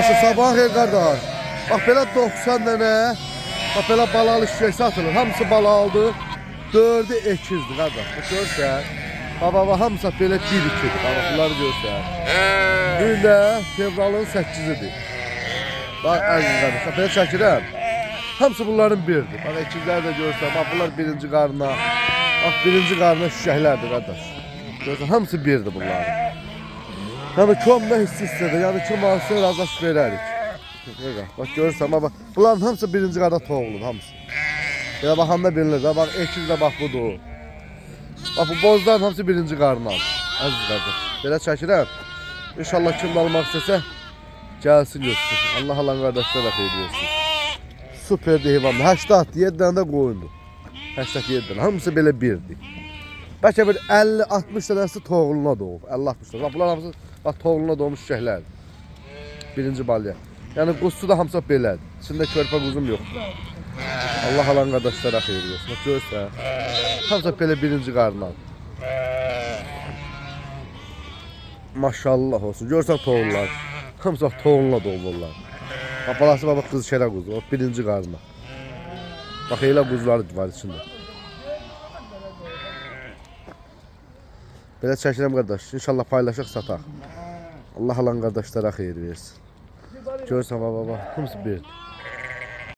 Nasıl sabah xeyir qardaş. Bax belə 90 dənə. Bax belə balalı şişək satılır. Hamısı balalıdır. 4'ü ekizdir qardaş. Bu görsən. Baba hamısı belə 1-2'dir. Bax bunları görsən. Bir də fevralın 8'idir. Bax əziz qardaş. Bax belə çəkirəm. Hamısı bunların birdir. Bax ekizlər də görsən. Bax bunlar birinci qarına. Bax birinci qarına şişəklərdir qardaş. Görsən hamısı birdir bunların. Yəni kömlə hissi-hissədir. Yəni kim alsa razılaş verərik. Bak görürsən, bak bunların hamısı birinci qarda toğulur, hamısı. Ya baxanda bilinir, bak ekiz də bax budur. Bak bu bozların hamısı birinci qarına alır. Əziz qardaş. Belə çəkirəm. İnşallah kim almaq istəsə gəlsin görsün. Allah alan qardaşlar da xeyir versin. Süperdir heyvanlar. 87 dənə də qoyundur. 87 dənə. Hamısı belə birdir. Bəlkə bir 50-60 dənəsi toğuluna doğub. 50-60 dənə. Bak bunlar hamısı bak toğuluna doğmuş şəhlərdir. Birinci balya. Yani quzu da hamısı belədir. İçində körpə quzum yoxdur. Allah alan qardaşlara xeyir versin. Bak görürsən. Hamısı belə birinci qarına. Maşallah olsun. Görürsən toğullar. Hamısı toğuluna doğulurlar. Bak balası bak qız şərə quzu. O birinci qarına. Bak elə quzular var içində. Belə çəkirəm qardaş. İnşallah paylaşaq sataq. Allah alan qardaşlara xeyir versin. Görürsən baba, hamısı bir.